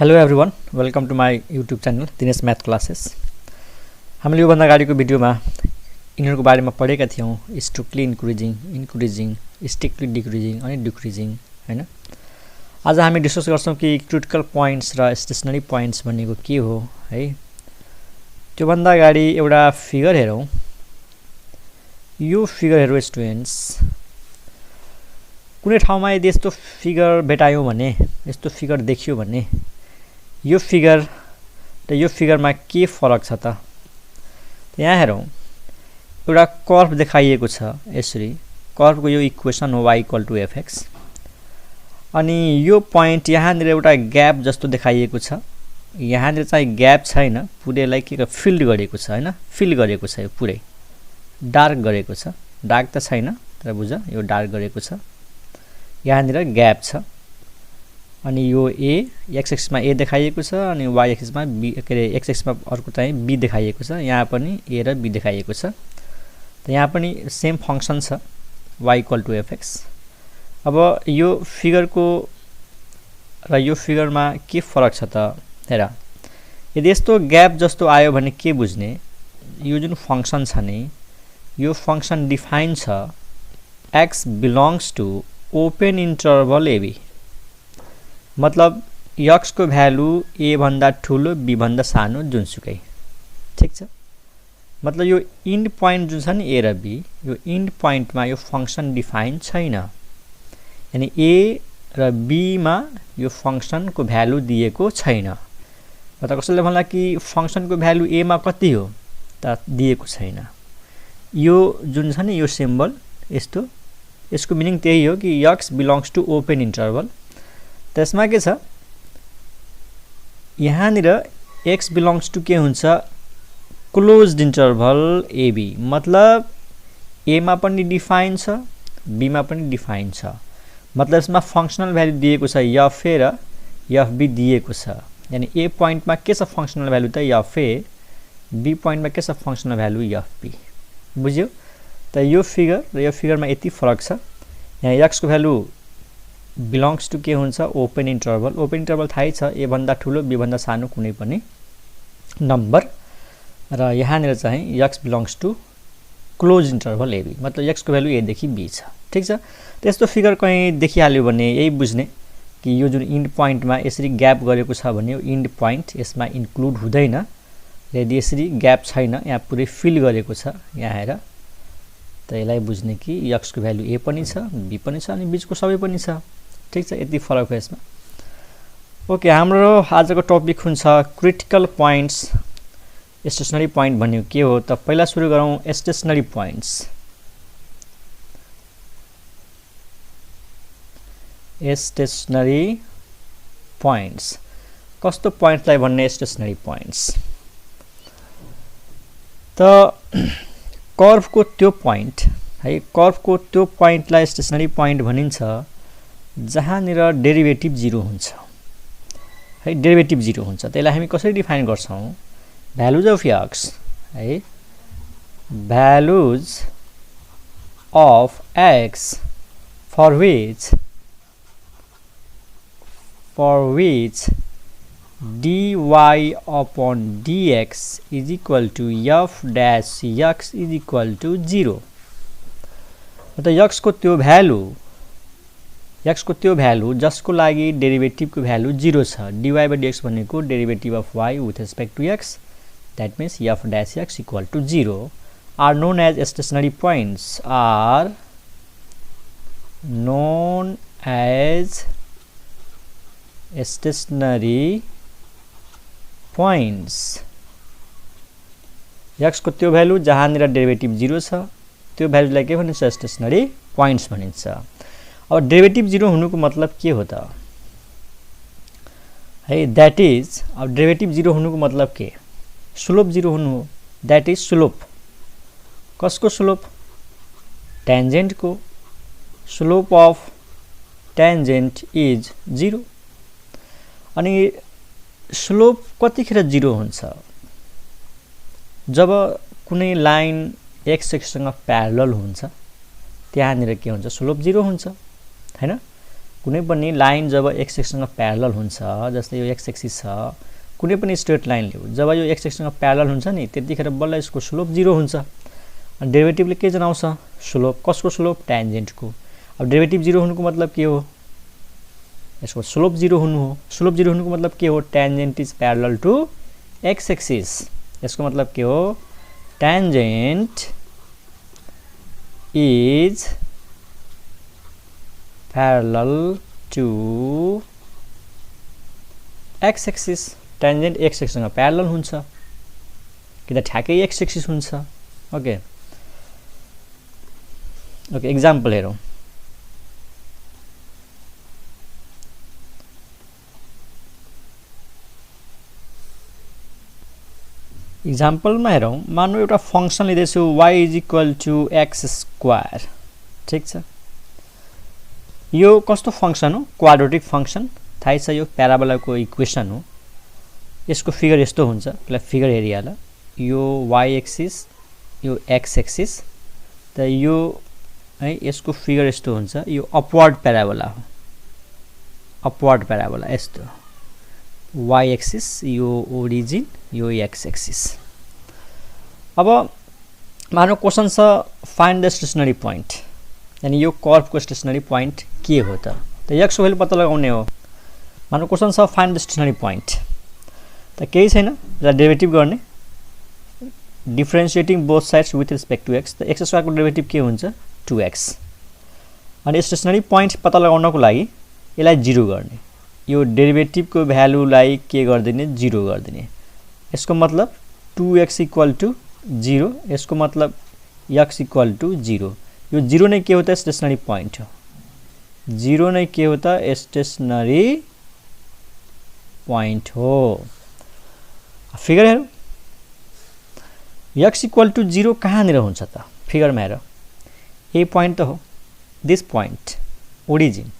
Hello everyone, welcome to my YouTube channel Dinesh math classes. हामीले योभन्दा अगाडिको भिडियोमा यिनीहरूको बारेमा पढेका थियौं, स्ट्रिक्टली इन्क्रिजिङ, स्ट्रिक्टली डिक्रिजिङ अनि डिक्रिजिङ हैन। आज हामी डिस्कस गर्छौं कि क्रिटिकल पोइन्ट्स र स्टेशनरी पोइन्ट्स भनेको के हो है। त्योभन्दा अगाडि एउटा फिगर हेरौं। यो फिगर हेरौं स्टुडेन्ट्स। कुनै ठाउँमा यदि यस्तो फिगर भेटायौं भने, यस्तो फिगर देखियो भने यो फिगर र यो फिगरमा के फरक छ त? यहाँ हेरौं, एउटा कर्व देखाइएको छ यसरी। कर्वको यो इक्वेसन हो y = fx। अनि यो पोइन्ट यहाँनिर एउटा ग्याप जस्तो देखाइएको छ। यहाँनिर चाहिँ ग्याप छैन, पुरैलाई के फिल्ड गरेको छ हैन, फिल गरेको छ, यो पुरै डार्क गरेको छ। डार्क त छैन तर बुझ, यो डार्क गरेको छ। यहाँनिर ग्याप छ। अनि यो a x एक्सिसमा a देखाइएको छ अनि y एक्सिसमा b x एक्सिसमा अर्को चाहिँ b देखाइएको छ। यहाँ पनि a र b देखाइएको छ। त यहाँ पनि सेम फंक्सन छ y = fx। अब यो फिगरको र यो फिगरमा के फरक छ त? हेर, यदि यस्तो ग्याप जस्तो आयो भने के बुझ्ने? यो जुन फंक्सन छ नि, यो फंक्सन डिफाइन छ x belongs to open interval ab। मतलब x को भ्यालु a भन्दा ठूलो b भन्दा सानो जुनसुकै, ठीक छ। मतलब यो इन्ड पोइन्ट जुन छ नि a र b, यो इन्ड पोइन्टमा यो फंक्सन डिफाइन छैन। यानी a र b मा यो फंक्सन को भ्यालु दिएको छैन। मतलब कसैले भन्ला कि फंक्सन को भ्यालु a मा कति हो त? दिएको छैन। यो जुन छ नि यो सिम्बल यस्तो, यसको मिनिङ त्यही हो कि x belongs to open interval. त्यसमा के छ? यहाँनिर x बिलोंग्स टु के हुन्छ? Closed interval ab। मतलब a मा पनि डिफाइन छ, b मा पनि डिफाइन छ। मतलब यसमा फंक्शनल भ्यालु दिएको छ f र fb दिएको छ। यानी a पोइन्टमा के छ फंक्शनल भ्यालु त fa, b पोइन्टमा के छ फंक्शनल भ्यालु fb। बुझ्यो? त यो फिगर र यो फिगरमा यति फरक छ। यहाँ x को भ्यालु बिलोंग्स टु के हुन्छ? Open interval. ओपन इन्टरभल थाहै छ, a भन्दा ठूलो b भन्दा सानो कुनै पनि नम्बर। र यहाँनिर चाहिँ x belongs to close interval ab। मतलब x को भ्यालु a देखि b छ, ठीक छ। त्यस्तो फिगर कहीं देखिहाल्यो भने यही बुझ्ने कि यो जुन इन्ड पोइन्टमा यसरी ग्याप गरेको छ भने यो इन्ड पोइन्ट यसमा इन्क्लुड हुँदैन। यदि यसरी ग्याप छैन, यहाँ पुरै फिल गरेको छ, यहाँ हेर, त यसलाई बुझ्ने कि x को भ्यालु a पनि छ, b पनि छ अनि बीचको सबै पनि छ, ठीक छ। यति फरक हो यसमा। ओके, हाम्रो आजको टपिक हुन्छ क्रिटिकल पोइन्ट्स। स्टेशनरी पोइन्ट भन्ने के हो त? पहिला सुरु गरौँ स्टेशनरी पोइन्ट्स। स्टेशनरी पोइन्ट्स कस्तो पोइन्टलाई भन्ने? स्टेशनरी पोइन्ट्स त कर्वको त्यो पोइन्ट है, कर्वको त्यो पोइन्टलाई स्टेशनरी पोइन्ट भनिन्छ जहाँनिर डेरिभेटिभ 0 हुन्छ है। डेरिभेटिभ 0 हुन्छ। त्यसलाई हामी कसरी डिफाइन गर्छौं? भ्यालुज अफ x है, values of x for which dy upon dx is equal to f dash x is equal to 0। मतलब x को त्यो भ्यालु जसको लागि डेरिभेटिभको भ्यालु 0 छ। dy/dx भनेको derivative of y with respect to x, that means f dash x equal to 0 are known as stationary points, are known as stationary points। x को त्यो value जहाँनिर डेरिभेटिभ 0 छ, त्यो भ्यालुलाई के भनिन्छ? स्टेशनरी पोइन्ट्स भनिन्छ। अब डेरिभेटिभ 0 हुनुको मतलब के हो त है? दैट इज, अब डेरिभेटिभ 0 हुनुको मतलब के? स्लोप 0 हुनु हो। That is slope. कसको स्लोप? टेन्जेन्ट को। Slope of tangent is 0। अनि स्लोप कतिखेर 0 हुन्छ? जब कुनै लाइन x एक्सिससँग प्यारलल हुन्छ, त्यहाँनिर के हुन्छ? स्लोप 0 हुन्छ हैन। कुनै पनि लाइन जब एक्स एक्सिससँग प्यारलल हुन्छ, जस्तै यो एक्स एक्सिस छ, कुनै पनि स्ट्रेट लाइन लिऊ, जब यो एक्स एक्सिससँग प्यारलल हुन्छ नि त्यतिखेर बल्ल यसको स्लोप 0 हुन्छ। अनि डेरिभेटिभले के जनाउँछ? स्लोप। कसको स्लोप? ट्यान्जेन्टको। अब डेरिभेटिभ 0 हुनुको मतलब के हो? यसको स्लोप 0 हुनु हो। स्लोप 0 हुनुको मतलब के हो? Tangent is parallel to x axis. यसको मतलब के हो? Tangent is parallel to x axis. Tangent x एक्सिससँग प्यारलल हुन्छ कि त ठ्याक्कै एक्स एक्सिस हुन्छ। ओके ओके एक्जाम्पल हेरौँ। इक्जाम्पलमा हेरौँ। मानौँ एउटा फङ्सन लिँदैछु y is equal to x square. ठिक छ, यो कस्तो फङ्सन हो? Quadratic function. थाहै छ यो प्याराबोलाको इक्वेसन हो। यसको फिगर यस्तो हुन्छ। यसलाई फिगर हेरिहाल। यो y एक्सिस, यो x एक्सिस, त यो है यसको फिगर यस्तो हुन्छ। यो अपवर्ड प्याराबोला हो। अपवर्ड प्याराबोला यस्तो y एक्सिस, यो ओरिजिन, यो x एक्सिस। अब मानौ क्वेसन छ फाइन्ड द स्टेसनरी पोइन्ट, यानी यो कर्भको स्टेसनरी पोइन्ट के हो त x को भ्यालु पत्ता लगाउने हो। मानौ क्वेसन छ फाइन्ड द स्टेसनरी पोइन्ट, त केही छैन, यसलाई डेरिभेटिभ गर्ने। Differentiating both sides with respect to x, त x स्क्वायरको डेरिभेटिभ के हुन्छ? 2x। अनि स्टेसनरी पोइन्ट पत्ता लगाउनको लागि यसलाई 0 गर्ने। यो डेरिभेटिभको भ्यालुलाई के गरिदिने? 0 गरिदिने। यसको मतलब 2x इक्वल टु 0, यसको मतलब x इक्वल टु 0। यो 0 नै के हो त? स्टेसनरी पोइन्ट हो। 0 नै के हो त? स्टेसनरी पोइन्ट हो। फिगर हेरौँ। x इक्वल टु 0 कहाँनिर हुन्छ त? फिगरमा हेर, ए पोइन्ट त हो, this point origin,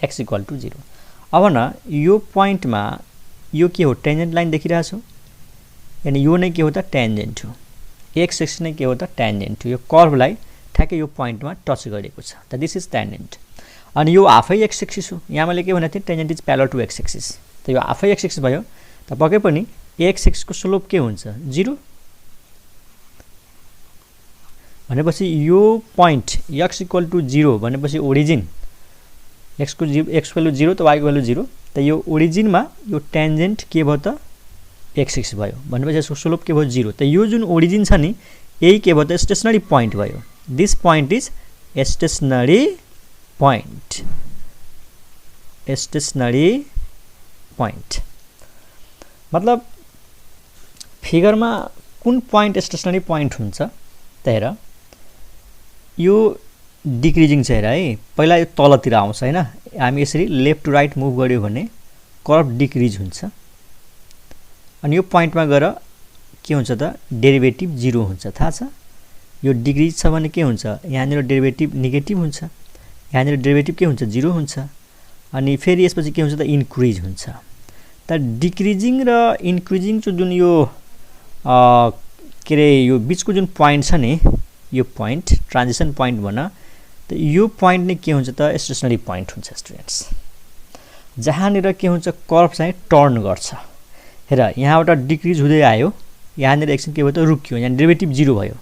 x equal to 0। अब न यो पोइन्टमा यो के हो? टेन्जेन्ट लाइन देखिरहेछौ, यानी यो नै के हो त? ट्यान्जेन्ट हो। एक्स एक्सिस नै के हो त? ट्यान्जेन्ट हो। यो कर्भलाई ठ्याक्कै यो पोइन्टमा टच गरेको छ, त दिस इज ट्यान्जेन्ट। अनि यो आफै एक्स एक्सिस हो। यहाँ मैले के भनेको थिएँ? Tangent is parallel to x axis, त यो आफै एक्स एक्सिस भयो। त पक्कै पनि एक्स एक्सिसको स्लोप के हुन्छ? 0। भनेपछि यो पोइन्ट x इक्वल टु 0 भनेपछि ओरिजिन, x को भ्यालु 0 त y को भ्यालु 0, त यो ओरिजिनमा यो ट्यान्जेन्ट के भयो त? एक्स एक्सिस भयो। भनेपछि यसको स्लोप के भयो? 0। त यो जुन ओरिजिन छ नि यही के भयो त? स्टेसनरी पोइन्ट भयो। This point is stationery point. Stationary point मतलब फिगरमा कुन पोइन्ट स्टेसनरी पोइन्ट हुन्छ त? हेर, यो डिक्रिजिङ छ हेर है। पहिला यो तलतिर आउँछ हैन। हामी यसरी लेफ्ट टु राइट मुभ गर्यो भने कर्भ डिक्रिज हुन्छ। अनि यो पोइन्टमा गएर के हुन्छ त? डेरिभेटिभ 0 हुन्छ। थाहा छ? यो डिक्रिज छ भने के हुन्छ? यहाँनिर डेरिभेटिभ नेगेटिभ हुन्छ, यहाँनिर डेरिभेटिभ के हुन्छ? 0 हुन्छ। अनि फेरि यसपछि के हुन्छ त? इन्क्रिज हुन्छ। त डिक्रिजिङ र इन्क्रिजिङको जुन यो के रे यो बिचको जुन पोइन्ट छ नि, यो पोइन्ट ट्रान्जिसन पोइन्ट भन, त यो पोइन्ट नै के हुन्छ त? स्टेसनरी पोइन्ट हुन्छ स्टुडेन्ट्स। जहाँनिर के हुन्छ? कर्भ चाहिँ टर्न गर्छ। हेर, यहाँबाट डिक्रिज हुँदै आयो, यहाँनिर एकछिन के भयो त? रुक्यो, यहाँ डेरिभेटिभ 0 भयो।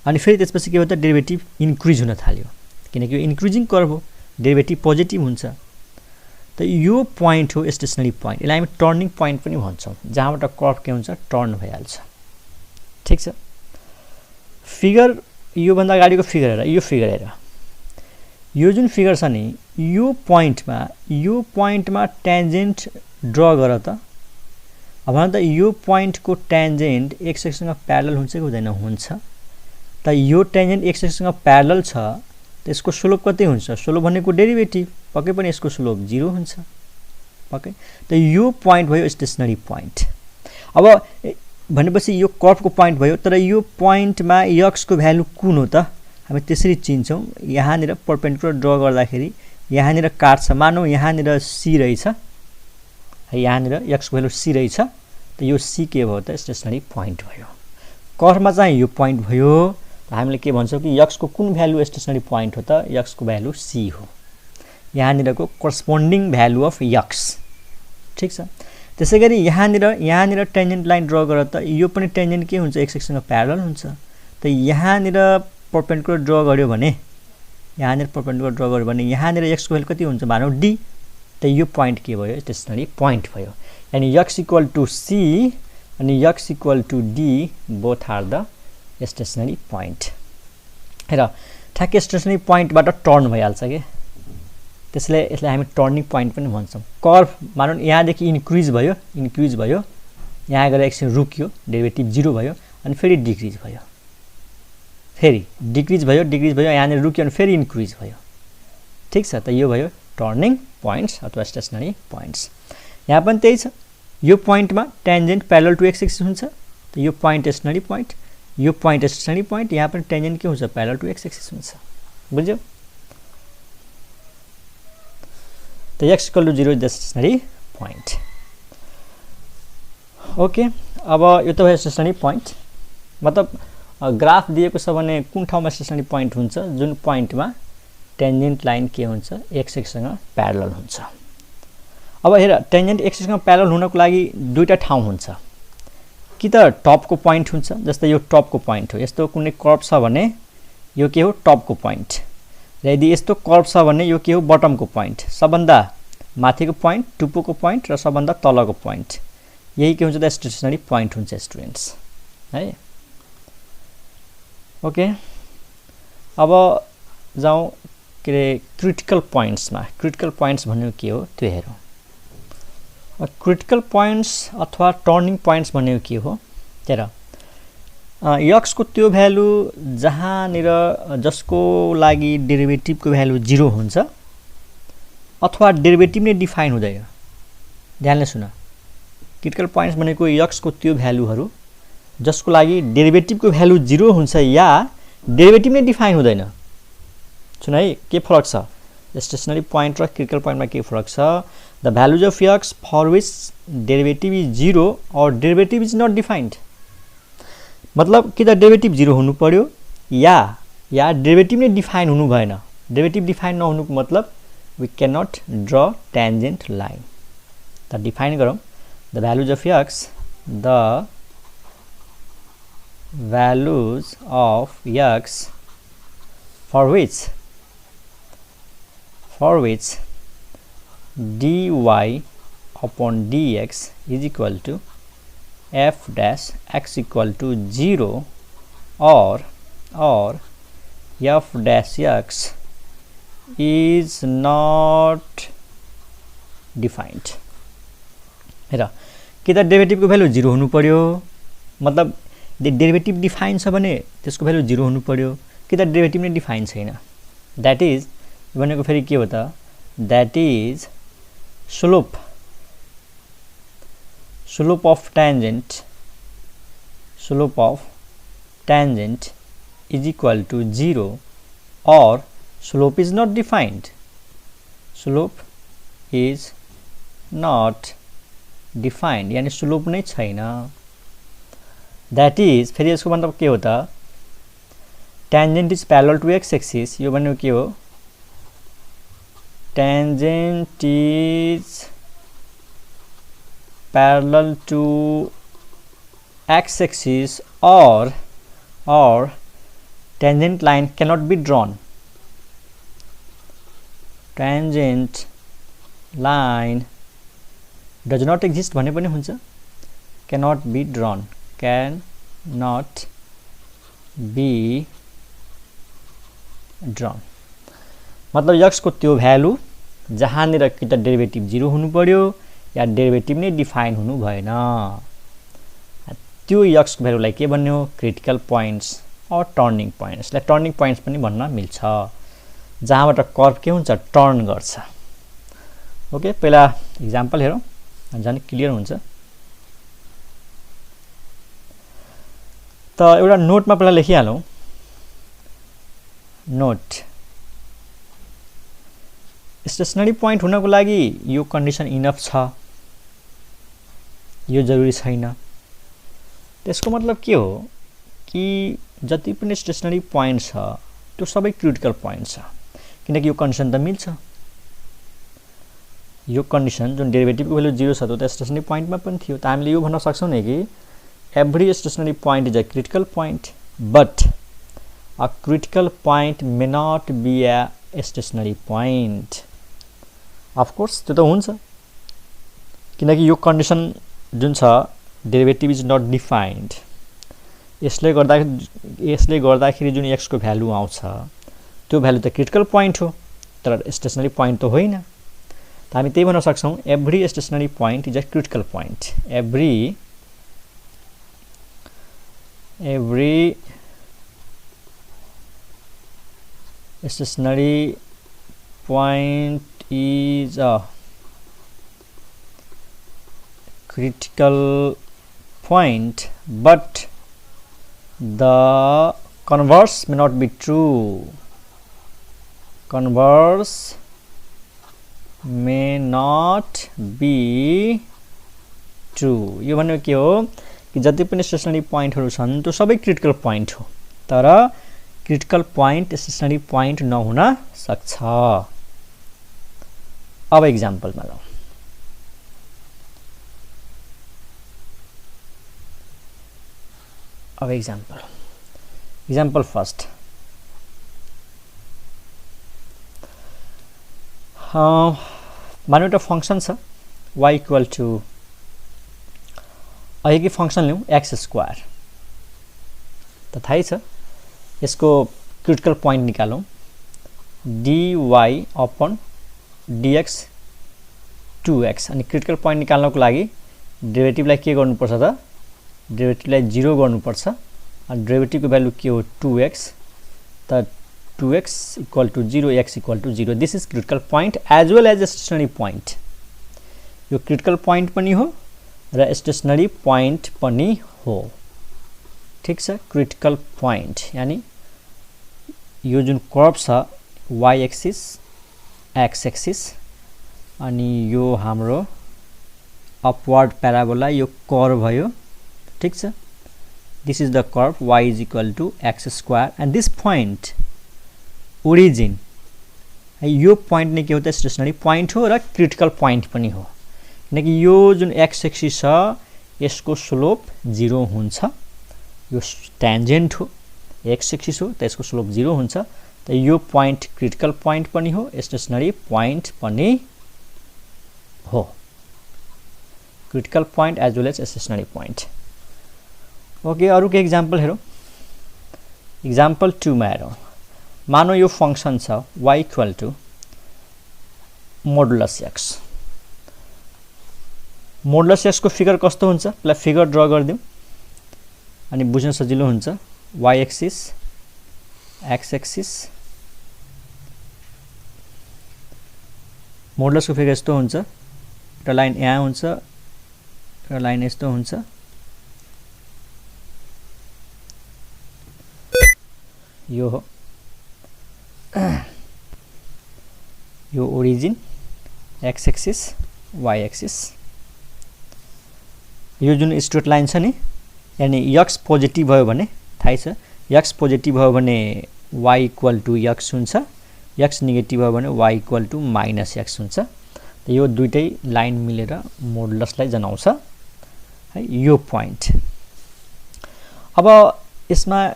अनि फेरि त्यसपछि के भयो त? डेरिभेटिभ इन्क्रिज हुन थाल्यो, किनकि यो इन्क्रिजिङ कर्भ हो, डेरिभेटिभ पोजिटिभ हुन्छ। त यो पोइन्ट हो स्टेसनरी पोइन्ट। यसलाई हामी टर्निङ पोइन्ट पनि भन्छौँ, जहाँबाट कर्भ के हुन्छ? टर्न भइहाल्छ। ठिक छ। फिगर योभन्दा अगाडिको फिगर हेर, यो फिगर हेर। यो जुन फिगर छ नि, यो पोइन्टमा ट्यान्जेन्ट ड्र गर त। अब भन त यो पोइन्टको ट्यान्जेन्ट एक्स एक्सिससँग प्यारलल हुन्छ कि हुँदैन? हुन्छ। त यो ट्यान्जेन्ट एक्स एक्सिससँग प्यारलल छ, त्यसको स्लोप कति हुन्छ? स्लोप भनेको डेरिभेटिभ, पक्कै पनि यसको स्लोप 0 हुन्छ। पक्कै। त यो पोइन्ट भयो स्टेसनरी पोइन्ट। अब भनेपछि यो कर्भको पोइन्ट भयो, तर यो पोइन्टमा x को भ्यालु कुन हो त? हामी त्यसरी चिन्छौँ। यहाँनिर परपेन्डिकुलर ड्र गर्दाखेरि यहाँनिर काट्छ। मानौँ यहाँनिर c रहेछ, यहाँनिर x को भ्यालु c रहेछ, त यो c के भयो त? स्टेसनरी पोइन्ट भयो। कर्भमा चाहिँ यो पोइन्ट भयो। हामीले के भन्छौँ कि x को कुन भ्यालु स्टेसनरी पोइन्ट हो त? x को भ्यालु c हो। यहाँनिरको करस्पोन्डिङ भ्यालु अफ x ठीक छ। त्यसैगरी यहाँनिर टेन्जेन्ट लाइन ड्र गरेर त यो पनि टेन्जेन्ट के हुन्छ x सँग प्यारलल हुन्छ। त यहाँनिर परपेन्डिकुलर ड्र गर्यो भने यहाँनिर x को भ्यालु कति हुन्छ मानौ d। त यो पोइन्ट के भयो स्टेसनरी पोइन्ट भयो। यानी x इक्वल टु c अनि x equal to d both are the stationary point. हेर ठ्याक्कै स्टेसनरी पोइन्टबाट टर्न भइहाल्छ के, त्यसले यसलाई हामी टर्निङ पोइन्ट पनि भन्छौँ। कर्भ मानौँ यहाँदेखि इन्क्रिज भयो यहाँ गएर एकछिन रुक्यो डेरिभेटिभ 0 भयो अनि फेरि डिक्रिज भयो यहाँनिर रुक्यो अनि फेरि इन्क्रिज भयो ठीक छ। त यो भयो टर्निङ पोइन्ट्स अथवा स्टेसनरी पोइन्ट्स। यहाँ पनि त्यही छ, यो पोइन्टमा tangent parallel to x axis हुन्छ। त यो पोइन्ट स्टेसनरी पोइन्ट, यो पोइन्ट स्टेसनरी पोइन्ट, यहाँ पनि टेन्जेन्ट के हुन्छ प्यारलल टु x एक्सिस हुन्छ। बुझ्यौ? त x equal to 0 is the stationary point. Okay, अब यो त भयो स्टेसनरी पोइन्ट। मतलब ग्राफ दिएको छ भने कुन ठाउँमा स्टेसनरी पोइन्ट हुन्छ, जुन पोइन्टमा टेन्जेन्ट लाइन के हुन्छ x सँग प्यारलल हुन्छ। अब हेर टेन्जेन्ट x सँग प्यारलल हुनको लागि दुईटा ठाउँ हुन्छ, कि त टपको पोइन्ट हुन्छ, जस्तै यो टपको पोइन्ट हो। यस्तो कुनै कर्भ छ भने यो के हो टपको पोइन्ट, र यदि यस्तो कर्भ छ भने यो के हो बटमको पोइन्ट। सबभन्दा माथिको पोइन्ट, टुप्पोको पोइन्ट र सबभन्दा तलको पोइन्ट, यही के हुन्छ त स्टेसनरी पोइन्ट हुन्छ स्टुडेन्ट्स है। ओके, अब जाउँ के अरे क्रिटिकल पोइन्ट्समा। क्रिटिकल पोइन्ट्स भन्ने के हो त्यो हेरौँ। क्रिटिकल पोइन्ट्स अथवा टर्निङ पोइन्ट्स भन्ने के हो हेर। x को त्यो भ्यालु जहाँनिर जसको लागि डेरिभेटिभको भ्यालु 0 हुन्छ अथवा डेरिभेटिभ नै डिफाइन हुँदैन। ध्यानले सुन, क्रिटिकल पोइन्ट्स भनेको x को त्यो भ्यालुहरू जसको लागि डेरिभेटिभको भ्यालु 0 हुन्छ या डेरिभेटिभ नै डिफाइन हुँदैन। सुन है के फरक छ स्टेसनरी पोइन्ट र क्रिटिकल पोइन्टमा के फरक छ। The values of x for which derivative is 0 और डेरिभेटिभ इज नट डिफाइन्ड। मतलब कि त डेरिभेटिभ 0 हुनु पर्यो या डेरिभेटिभ नै डिफाइन हुनु भएन। डेरिभेटिभ डिफाइन नहुनुको मतलब we can not draw tangent line. त डिफाइन गरौँ। द भ्यालुज अफ x, द values of x for which dy upon dx is equal to f dash x equal to 0 or f dash x is not defined। हेर कि त डेरिभेटिभको value 0 हुनु पर्यो, मतलब derivative define छ भने त्यसको भ्यालु 0 हुनु पर्यो, कि त डेरिभेटिभ नै डिफाइन छैन। द्याट इज भनेको फेरि के हो त, that is slope of tangent is equal to 0 और slope is not defined. Slope is not defined यानी स्लोप नै छैन। द्याट इज फेरि यसको मतलब के हो त, tangent is parallel to x axis. यो भनेको के हो, tangent is parallel to x axis और tangent line cannot be drawn. Tangent line does not exist भने पनि हुन्छ, cannot be drawn, cannot be drawn। मतलब x को त्यो भ्यालु जहाँनिर कि त डेरिभेटिभ 0 हुनु पर्यो या डेरिभेटिभ नै डिफाइन हुनु भएन, त्यो x को भ्यालुलाई के भन्ने हो क्रिटिकल पोइन्ट्स और टर्निङ पोइन्ट्स। यसलाई टर्निङ पोइन्ट्स पनि भन्न मिल्छ, जहाँबाट कर्भ के हुन्छ टर्न गर्छ। ओके, पहिला इक्जाम्पल हेरौँ झन् क्लियर हुन्छ। त एउटा नोटमा पहिला लेखिहालौँ। नोट, स्टेसनरी पोइन्ट हुनको लागि यो कन्डिसन इनफ छ, यो जरुरी छैन। त्यसको मतलब के हो कि जति पनि स्टेसनरी पोइन्ट छ त्यो सबै क्रिटिकल पोइन्ट छ, किनकि यो कन्डिसन त मिल्छ। यो कन्डिसन जुन डेरिभेटिभको भ्यालु 0 छ त्यो त स्टेसनरी पोइन्टमा पनि थियो त हामीले यो भन्न सक्छौं नि कि every stationary point is a critical point but a critical point may not be a stationary point. Of course त्यो त हुन्छ किनकि यो कन्डिसन जुन छ डेरिभेटिभ इज नट डिफाइन्ड यसले गर्दाखेरि जुन x को भ्यालु आउँछ त्यो भ्यालु त क्रिटिकल पोइन्ट हो तर स्टेशनरी पोइन्ट त होइन त हामी त्यही भन्न सक्छौं every stationary point is a critical point every stationary point is a critical point but the converse may not be true. Converse may not be true. यो भन्नु के हो कि जति पनि स्टेशनरी पोइन्टहरु छन् त्यो सबै क्रिटिकल पोइन्ट हो तर क्रिटिकल पोइन्ट स्टेशनरी पोइन्ट नहुन सक्छ। अब एक्जाम्पलमा लौ अब एक्जाम्पल फर्स्ट मानौ एउटा फंक्सन छ y इक्वल टु अघि फंक्सन लिउँ x स्क्वायर त थाहै छ यसको क्रिटिकल पोइन्ट निकालौं dy अपन dx 2x अनि क्रिटिकल पोइन्ट निकाल्नको लागि डेरिभेटिभलाई के गर्नुपर्छ त डेरिभेटिभलाई 0 गर्नुपर्छ अनि डेरिभेटिभको भ्यालु के हो 2x त 2x equal to 0 x equal to 0 this is critical point as well as a stationary point यो क्रिटिकल पोइन्ट पनि हो र स्टेशनरी पोइन्ट पनि हो ठीक छ क्रिटिकल पोइन्ट यानी यो जुन कर्व छ y एक्सिस x एक्सिस अनि यो हाम्रो अपवर्ड प्याराबोला यो कर्व भयो ठीक छ this is the curve y is equal to x square and this point origin यो पोइन्ट नै के हो त स्टेशनरी पोइन्ट हो र क्रिटिकल पोइन्ट पनि हो किनकि यो जुन x एक्सिस छ यसको स्लोप 0 हुन्छ यो टेन्जेन्ट हो x एक्सिस हो त यसको स्लोप 0 हुन्छ त यो पोइन्ट क्रिटिकल पोइन्ट पनि हो स्टेशनरी पोइन्ट पनि हो critical point as well as stationary point okay अरु के एक्जाम्पल हेरौं एक्जाम्पल 2 मा हेरौं मानौ यो फंक्सन छ y equal to modulus x modulus x को फिगर कस्तो हुन्छ ल फिगर ड्रा गर्दियौ अनि बुझ्न सजिलो हुन्छ y axis x axis modulus को फिगर यस्तो हुन्छ एउटा लाइन यहाँ हुन्छ एउटा लाइन यस्तो हुन्छ यो हो यो origin x axis y axis यो जुन स्ट्रेट लाइन छ नि यानी x पोजिटिभ भयो भने थाहै छ x पोजिटिभ भयो भने y इक्वल टु x हुन्छ x नेगेटिभ भयो भने y equal to minus x हुन्छ त यो दुईटै लाइन मिलेर मोडुलसलाई जनाउँछ है यो पोइन्ट अब यसमा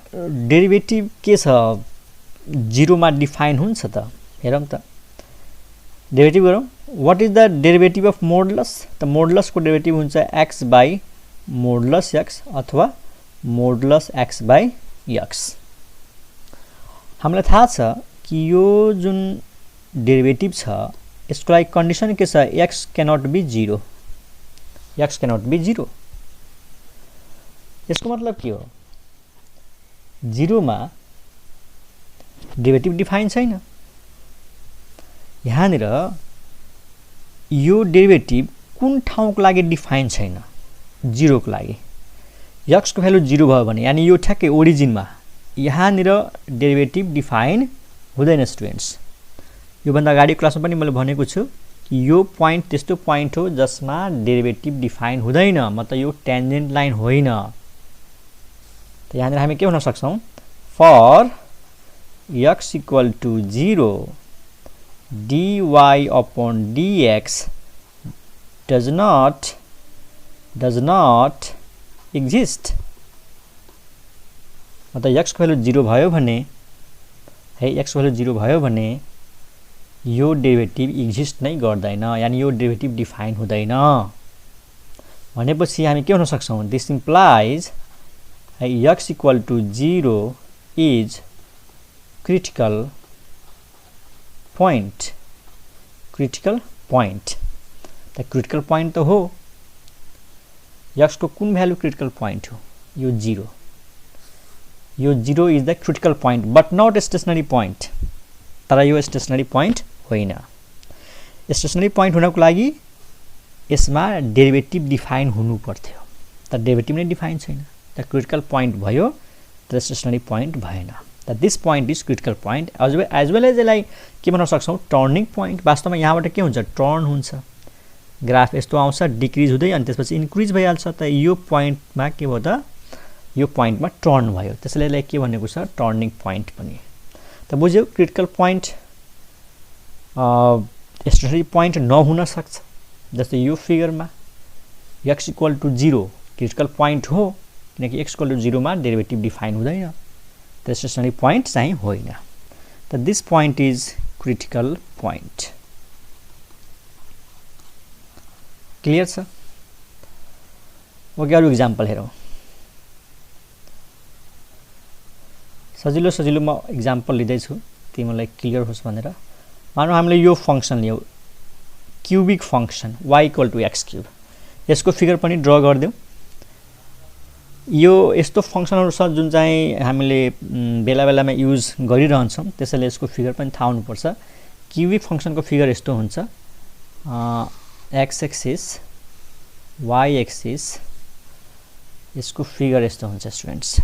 डेरिभेटिभ के छ 0 मा डिफाइन हुन्छ त हेरौं त डेरिभेटिभ गरौं what is the derivative of modulus त मोडुलस को डेरिभेटिभ हुन्छ x बाइ मोडुलस x अथवा मोडुलस x बाइ x हामीलाई थाहा छ कि यो जुन डेरिभेटिभ छ यसको लागि कन्डिसन के छ x क्यानोट बी 0 x क्यानोट बी 0 यसको मतलब के हो 0 मा डेरिभेटिभ डिफाइन छैन यहाँनिर यो डेरिभेटिभ कुन ठाउँको लागि डिफाइन छैन 0 को लागि x को भ्यालु 0 भयो भने यानी यो ठ्याक्कै ओरिजिनमा यहाँनिर डेरिभेटिभ डिफाइन हुँदैन स्टुडेन्ट्स यो भन्दा अगाडि क्लासमा पनि मैले भनेको छु कि यो पोइन्ट त्यस्तो पोइन्ट हो जसमा डेरिभेटिभ डिफाइन हुँदैन मतलब यो टेन्जेन्ट लाइन होइन त यहाँनिर हामी के भन्न सक्छौं for x equal to 0 dy upon dx does not exist, मतलब x को भ्यालु 0 भयो भने है, x को भ्यालु 0 भयो भने यो डेरिभेटिभ एक्जिस्ट नै गर्दैन, यानी यो डेरिभेटिभ डिफाइन हुँदैन भनेपछि हामी के भन्न सक्छौं, this implies x equal to 0 is critical point. critical point, the critical point तो हो, x को कुन भ्यालु क्रिटिकल पोइन्ट हो, यो 0, यो 0 is the critical point but not stationary point, तर यो स्टेशनरी पोइन्ट होइन। स्टेशनरी पोइन्ट हुनको लागि यसमा डेरिभेटिभ डिफाइन हुनु पर्थ्यो, तर डेरिभेटिभ नै डिफाइन छैन, त क्रिटिकल पोइन्ट भयो तर स्टेशनरी पोइन्ट भएन, त this point is critical point as well as यसलाई के भन्न सक्छौं, टर्निङ पोइन्ट। वास्तवमा यहाँबाट के हुन्छ, टर्न हुन्छ, ग्राफ यस्तो आउँछ, डिक्रिज हुँदै अनि त्यसपछि इन्क्रिज भइहाल्छ, त यो पोइन्टमा के भयो त, यो पोइन्टमा टर्न भयो, त्यसैले यसलाई के भनेको छ, टर्निङ पोइन्ट पनि। त बुझ्यौ, क्रिटिकल पोइन्ट स्टेशनरी पोइन्ट नहुन सक्छ, जस्तै यो फिगरमा x equal to 0 critical point हो, किनकि x इक्वल टु 0 मा डेरिभेटिभ डिफाइन हुँदैन, त स्टेशनरी पोइन्ट चाहिँ होइन, त this point is critical point. Clear छ? ओके, अरु एक्जाम्पल हेरौँ। सजिलो म एक्जाम्पल लिँदैछु तिमीलाई क्लियर होस् भनेर। मानौ हामीले यो फंक्सन लियौ, cubic function y equal to x cube, यसको फिगर पनि ड्र गरिदेऊ। यो यस्तो फंक्सनहरु छ जुन चाहिँ हामीले बेला बेलामा युज गरिरहन्छौं, त्यसैले यसको फिगर पनि थाहा हुनुपर्छ। क्यूबिक फंक्सनको फिगर यस्तो हुन्छ, x एक्सिस y एक्सिस, यसको फिगर यस्तो हुन्छ स्टुडेन्ट्स।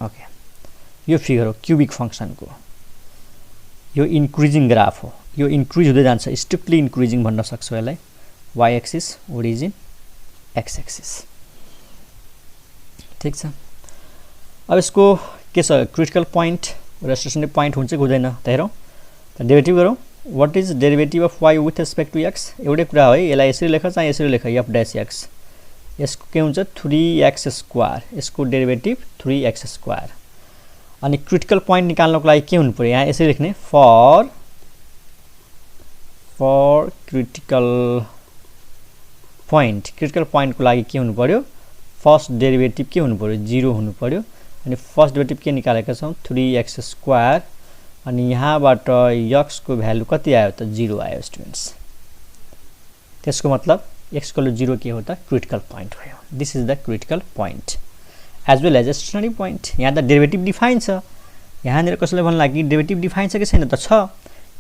ओके, यो फिगर हो क्यूबिक फंक्सन को, यो इन्क्रिजिङ ग्राफ हो, यो इन्क्रिज हुँदै जान्छ, स्टिपली इन्क्रिजिङ भन्न सक्छौ यसलाई। y axis origin, x axis, ठीक छ। अब यसको के छ, क्रिटिकल पोइन्ट र स्टेशनरी पोइन्ट हुन्छ कि हुँदैन त हेरौँ। त डेरिभेटिभ गरौँ। What is derivative of y with respect to x? एउटै कुरा हो है, यसलाई यसरी लेख चाहे यसरी लेख, f डैश x, यसको के हुन्छ 3x स्क्वायर, यसको डेरिभेटिभ 3x स्क्वायर। अनि क्रिटिकल पोइन्ट निकाल्नको लागि के हुनु पर्यो, यहाँ यसरी लेख्ने, फर क्रिटिकल पोइन्ट। क्रिटिकल पोइन्टको लागि के हुनु पर्यो, फर्स्ट डेरिभेटिभ के हुनु पर्यो, 0 हुनु पर्यो। अनि फर्स्ट डेरिभेटिभ के निकालेका छौं, 3x स्क्वायर, अनि यहाँबाट x को भ्यालु कति आयो त, 0 आयो स्टुडेन्ट्स। त्यसको मतलब x को 0 के हो त, क्रिटिकल पोइन्ट भयो। This is the critical point as well as stationary point. यहाँ त डेरिभेटिभ डिफाइन छ, यहाँनिर कसैले भन्ला कि डेरिभेटिभ डिफाइन छ कि छैन त, छ।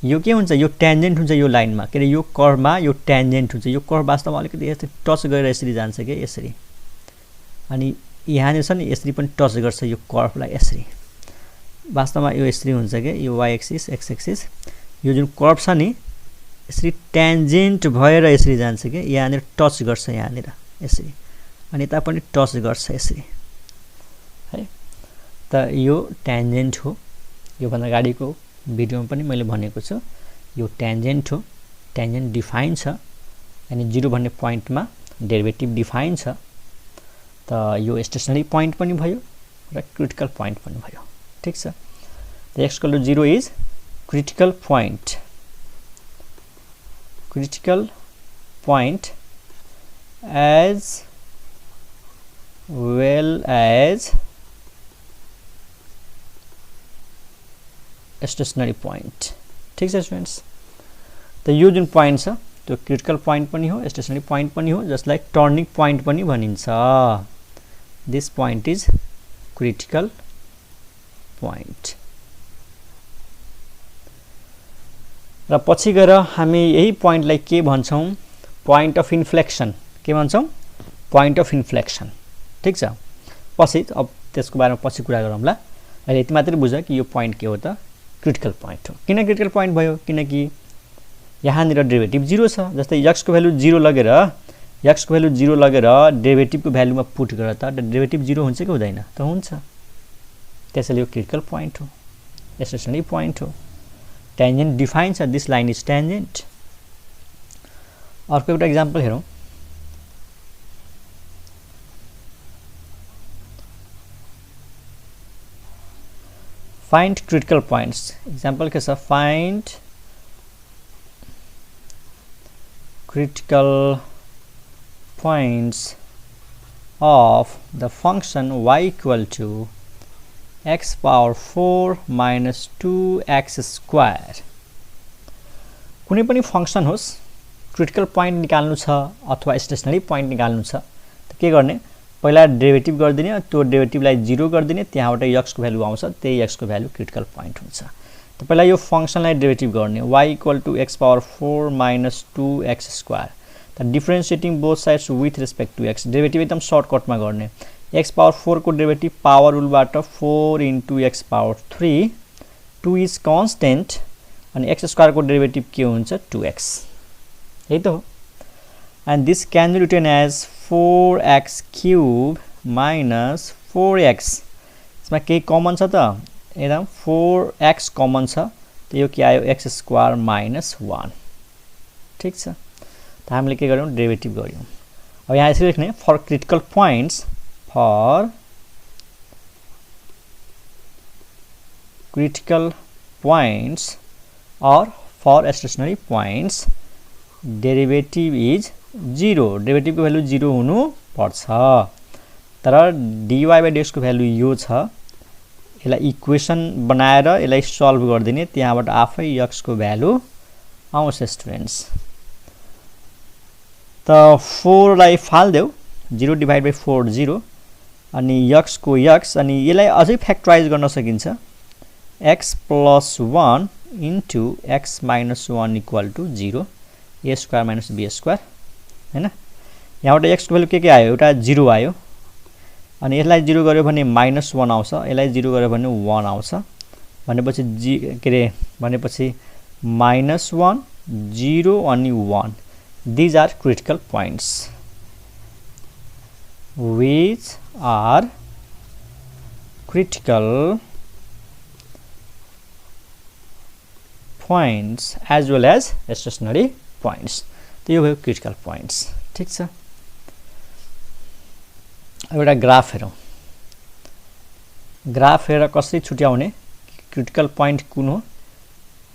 यो के हुन्छ, यो ट्यान्जेन्ट हुन्छ यो लाइनमा, के अरे यो कर्वमा यो ट्यान्जेन्ट हुन्छ। यो कर्व वास्तवमा अलिकति यसरी टच गरेर यसरी जान्छ के, यसरी। अनि यहाँनिर छ नि, यसरी पनि टच गर्छ यो कर्वलाई, यसरी। वास्तवमा यो यसरी हुन्छ के, यो y एक्सिस x एक्सिस, यो जुन कर्व छ नि यसरी ट्यान्जेन्ट भएर यसरी जान्छ के, यहाँनिर टच गर्छ यहाँनिर यसरी, अनि यता पनि टच गर्छ यसरी है। त यो ट्यान्जेन्ट हो, यो भन्दा अगाडिको भिडियोमा पनि मैले भनेको छु, यो ट्यान्जेन्ट हो, ट्यान्जेन्ट डिफाइन छ, अनि 0 भन्ने पोइन्टमा डेरिभेटिभ डिफाइन छ। त यो स्टेशनरी पोइन्ट पनि भयो र क्रिटिकल पोइन्ट पनि भयो, ठीक छ। त x equal to 0 is critical point. Critical point as well as stationary point, ठीक छ स्टुडेन्ट्स। त यो जुन पोइन्ट छ त्यो क्रिटिकल पोइन्ट पनि हो, स्टेशनरी पोइन्ट पनि हो, जसलाई टर्निङ पोइन्ट पनि भनिन्छ। This point is critical point. र पछि गएर हामी यही पोइन्टलाई के भन्छौं, पोइन्ट अफ इन्फ्लेक्सन। के भन्छौं, पोइन्ट अफ इन्फ्लेक्सन, ठीक छ। पछि अब त्यसको बारेमा पछि कुरा गरौँला। अहिले यति मात्रै बुझ कि यो पोइन्ट के हो त, क्रिटिकल पोइन्ट हो। किन क्रिटिकल पोइन्ट भयो, किनकि यहाँनिर डेरिभेटिभ 0 छ। जस्तै x को भ्यालु 0 लगेर x को भ्यालु 0 लगेर डेरिभेटिभ को भ्यालुमा पुट गर त डेरिभेटिभ 0 हुन्छ कि हुँदैन त हुन्छ त्यसैले यो क्रिटिकल पोइन्ट हो स्टेशनरी पोइन्ट हो tangent defines this line is tangent अर्को एउटा एक्जाम्पल हेरौं find critical points example के छ find critical points of the function y equal to x power 4 minus 2x square कुनै पनि फंक्सन होस् क्रिटिकल पोइन्ट निकाल्नु छ अथवा स्टेशनरी पोइन्ट निकाल्नु छ त के गर्ने पहिला डेरिभेटिभ गर्दिने त्यो डेरिभेटिभलाई 0 गर्दिने त्यहाँबाट x को भ्यालु आउँछ त्यही x को भ्यालु क्रिटिकल पोइन्ट हुन्छ त पहिला यो फंक्सनलाई डेरिभेटिभ गर्ने y equal to x power 4 minus 2x square त differentiating both sides with respect to x derivative एकदम सर्टकटमा गर्ने x power 4 को डेरिभेटिभ पावर रुलबाट 4 into x power 3 2 is constant अनि x स्क्वायर को डेरिभेटिभ के हुन्छ 2x यही त हो and this can be written as 4x cube minus 4x यसमा के कमन छ त एकदम 4x कमन छ त यो के आयो x स्क्वायर minus 1 ठीक छ त हामीले के गर्यौं डेरिभेटिभ गर्यौं अब यहाँ यसरी लेख्ने for critical points for critical points or for stationary points derivative is 0 derivative को भ्यालु 0 हुनु पर्छ तर dy by dx को भ्यालु यो छ यसलाई इक्वेसन बनाएर यसलाई सल्भ गर्दिने त्यहाँबाट आफै x को भ्यालु आउँछ स्टुडेन्ट्स त 4 लाई फाल्देऊ 0 डिभाइड बाइ 4 0 अनि x को x अनि यसलाई अझै फ्याक्टराइज गर्न सकिन्छ x plus 1 into x minus 1 equal to 0 a square minus b square हैन यहाँबाट x को भ्यालु के आयो एउटा 0 आयो अनि यसलाई 0 गर्यो भने -1 आउँछ यसलाई 0 गर्यो भने 1 आउँछ भनेपछि के रे भनेपछि -1 0 अनि 1 these are critical points which are critical points as well as stationary points तो यो भयो critical points ठीक छ एउटा ग्राफ हेरौं ग्राफ हेरेर कसरी छुट्याउने क्रिटिकल पोइन्ट कुन हो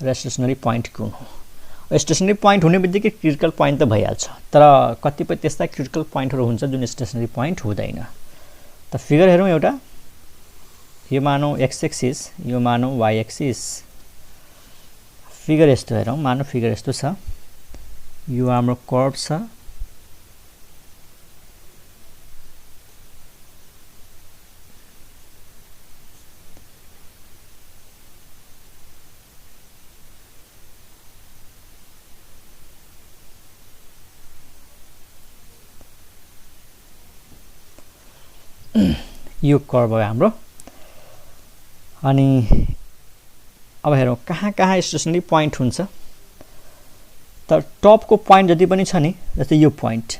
र स्टेशनरी पोइन्ट कुन हो स्टेशनरी पोइन्ट हुने बित्तिकै क्रिटिकल पोइन्ट त भइहाल्छ तर कतिपय त्यस्ता क्रिटिकल पोइन्टहरु हुन्छ जुन स्टेशनरी पोइन्ट हुँदैन त फिगर हेरौं एउटा यो मानौ x एक्सिस यो मानौ y एक्सिस फिगर यस्तो हेरौं मानौ फिगर यस्तो छ यो हाम्रो कर्व छ यो कर्व हो हाम्रो अनि अब हेरौं कहाँ कहाँ स्टेशनरी पोइन्ट हुन्छ त टप को पोइन्ट जति पनि छ नि जस्तै यो पोइन्ट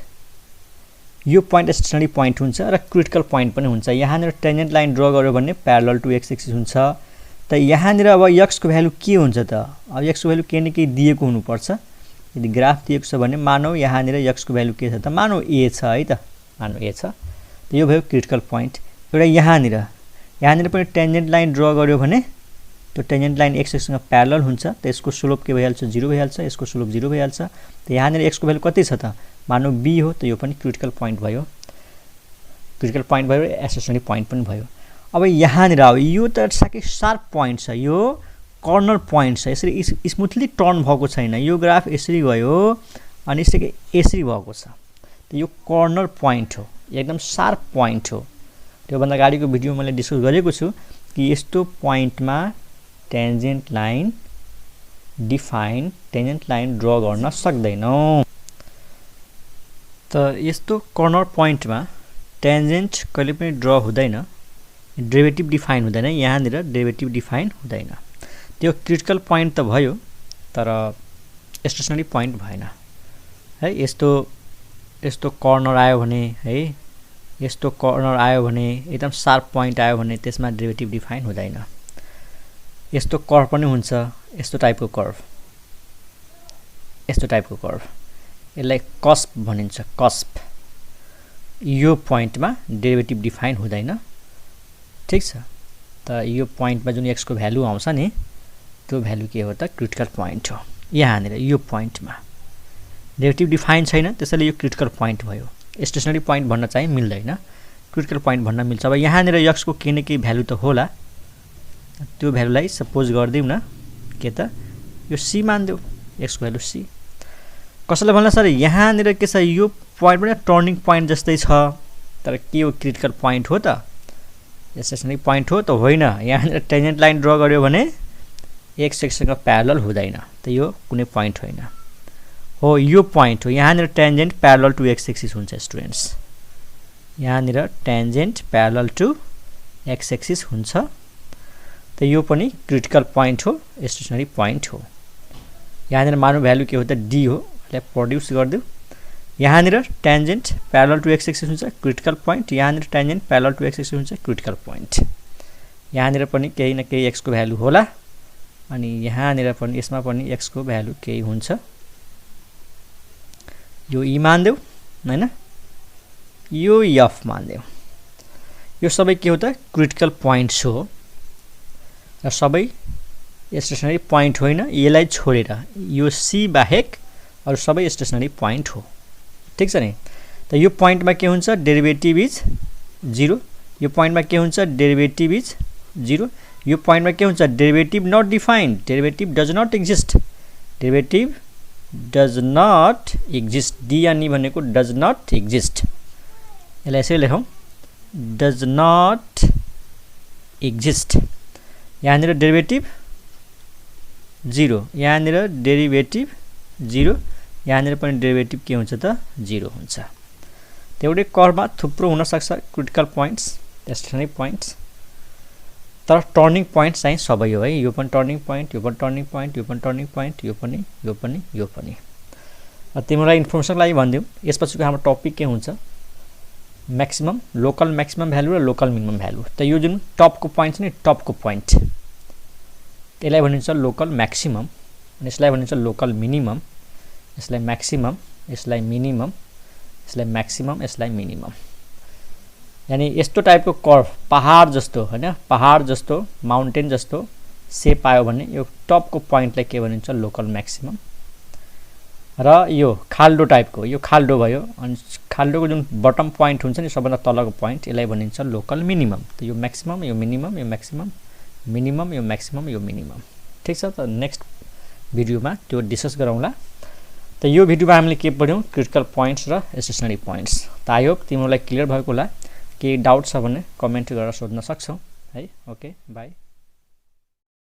स्टेशनरी पोइन्ट हुन्छ र क्रिटिकल पोइन्ट पनि हुन्छ यहाँनिर टेन्जेन्ट लाइन ड्रा गर्यो भने प्यारलल टु x एक्सिस हुन्छ त यहाँनिर अब x को भ्यालु के हुन्छ त अब x को भ्यालु के न के दिएको हुनु पर्छ यदि ग्राफ दिएको छ भने मानौ यहाँनिर x को भ्यालु के छ त मानौ a छ है त मानौ a छ त यो भयो क्रिटिकल पोइन्ट एउटा यहाँनिर पनि टेन्जेन्ट लाइन ड्रा गर्यो भने त्यो टेन्जेन्ट लाइन x सँग प्यारलल हुन्छ त यसको स्लोप के भइहाल्छ 0 भइहाल्छ यसको स्लोप 0 भइहाल्छ त यहाँनिर x को भ्यालु कति छ त मानौ b हो त यो पनि क्रिटिकल पोइन्ट भयो स्टेशनरी पोइन्ट पनि भयो अब यहाँनिर अब यो त साकै शार्प पोइन्ट छ यो कर्नर पोइन्ट छ यसरी स्मुथली टर्न भएको छैन यो ग्राफ यसरी गयो अनि यसरी भएको छ त यो कर्नर पोइन्ट हो एकदम शार्प पोइन्ट हो त्यो भन्दा अगाडिको भिडियोमा मैले डिस्कस गरेको छु कि यस्तो पोइन्टमा टेन्जेन्ट लाइन ड्रा गर्न सक्दैनौ त यस्तो कर्नर पोइन्टमा टेन्जेन्ट कहिले पनि ड्रा हुँदैन डेरिभेटिभ डिफाइन हुँदैन यहाँनिर डेरिभेटिभ डिफाइन हुँदैन त्यो क्रिटिकल पोइन्ट त भयो तर स्टेशनरी पोइन्ट भएन है यस्तो यस्तो कर्नर आयो भने है यस्तो कर्नर आयो भने एकदम शार्प पोइन्ट आयो भने त्यसमा डेरिभेटिभ डिफाइन हुँदैन यस्तो कर्भ पनि हुन्छ यस्तो टाइपको कर्भ यसलाई कस्प भनिन्छ कस्प यो पोइन्टमा डेरिभेटिभ डिफाइन हुँदैन ठीक छ त यो पोइन्टमा जुन x को भ्यालु आउँछ नि त्यो भ्यालु के हो त क्रिटिकल पोइन्ट हो यहाँनिर यो पोइन्टमा डेरिभेटिभ डिफाइन छैन त्यसैले यो क्रिटिकल पोइन्ट भयो स्टेसनरी पोइन्ट भन्न चाहिँ मिल्दैन क्रिटिकल पोइन्ट भन्न मिल्छ अब यहाँनिर x को केही न केही भ्यालु त होला त्यो भ्यालुलाई सपोज गर्दिउँ न के त यो c मान्दिउ x को भ्यालु c कसैले भन्ला सर यहाँनिर के छ यो पोइन्ट पनि टर्निङ पोइन्ट जस्तै छ तर के हो क्रिटिकल पोइन्ट हो त स्टेसनरी पोइन्ट हो त होइन यहाँनिर टेन्जेन्ट लाइन ड्र गर्यो भने x एक्ससँग प्यारलल हुँदैन त यो कुनै पोइन्ट होइन हो यो पोइन्ट हो यहाँनिर tangent parallel to x axis हुन्छ स्टुडेन्ट्स यहाँनिर tangent parallel to x axis हुन्छ त यो पनि क्रिटिकल पोइन्ट हो स्टेसनरी पोइन्ट हो यहाँनिर मानौ भ्यालु के हो त d हो यसलाई प्रोड्युस गर्दिउ यहाँनिर tangent parallel to x axis हुन्छ क्रिटिकल पोइन्ट यहाँनिर tangent parallel to x axis हुन्छ क्रिटिकल पोइन्ट यहाँनिर पनि केही न केही x को भ्यालु होला अनि यहाँनिर पनि यसमा पनि x को भ्यालु केही हुन्छ यो e मान्देउ हैन यो f मान्देउ यो सबै के हो त क्रिटिकल पोइन्ट्स हो र सबै स्टेसनरी पोइन्ट होइन यसलाई छोडेर यो c बाहेक अरु सबै स्टेसनरी पोइन्ट हो ठीक छ नि त यो पोइन्टमा के हुन्छ डेरिभेटिभ इज 0 यो पोइन्टमा के हुन्छ डेरिभेटिभ इज 0 यो पोइन्टमा के हुन्छ derivative not defined derivative does not exist derivative does not exist D अनि भनेको डज नट एक्जिस्ट यसलाई यसै लेखौँ डज नट एक्जिस्ट यहाँनिर डेरिभेटिभ 0 यहाँनिर डेरिभेटिभ 0 यहाँनिर पनि डेरिभेटिभ के हुन्छ त 0 हुन्छ त एउटै कर्भमा थुप्रो हुन सक्छ क्रिटिकल पोइन्ट्स स्टेसनरी पोइन्ट्स तर टर्निङ पोइन्ट चाहिँ सबै हो है यो पनि टर्निङ पोइन्ट यो पनि टर्निङ पोइन्ट यो पनि टर्निङ पोइन्ट यो पनि यो पनि यो पनि तिमीलाई इन्फर्मेसनको लागि भनिदिउँ यसपछिको हाम्रो टपिक के हुन्छ म्याक्सिमम लोकल म्याक्सिमम भ्यालु र लोकल मिनिमम भ्यालु त यो जुन टपको पोइन्ट छ नि टपको पोइन्ट यसलाई भनिन्छ लोकल म्याक्सिमम अनि यसलाई भनिन्छ लोकल मिनिमम यसलाई म्याक्सिमम यसलाई मिनिमम यसलाई म्याक्सिमम यसलाई मिनिमम यानी यस्तो टाइपको कर्भ पहाड जस्तो हैन पहाड जस्तो माउन्टेन जस्तो शेप आयो भने यो टपको पोइन्टलाई के भनिन्छ लोकल म्याक्सिमम र यो खाल्डो टाइपको यो खाल्डो भयो अनि खाल्डोको जुन बटम पोइन्ट हुन्छ नि सबभन्दा तलको पोइन्ट यसलाई भनिन्छ लोकल मिनिमम त यो म्याक्सिमम यो मिनिमम यो म्याक्सिमम मिनिमम यो म्याक्सिमम यो मिनिमम ठीक छ त नेक्स्ट भिडियोमा त्यो डिस्कस गरौँला त यो भिडियोमा हामीले के पढ्यौं क्रिटिकल पोइन्ट्स र स्टेसनरी पोइन्ट्स त आई होप तिमीलाई क्लियर भएको होला केही डाउट छ भने कमेन्ट गरेर सोध्न सक्छौ है ओके बाइ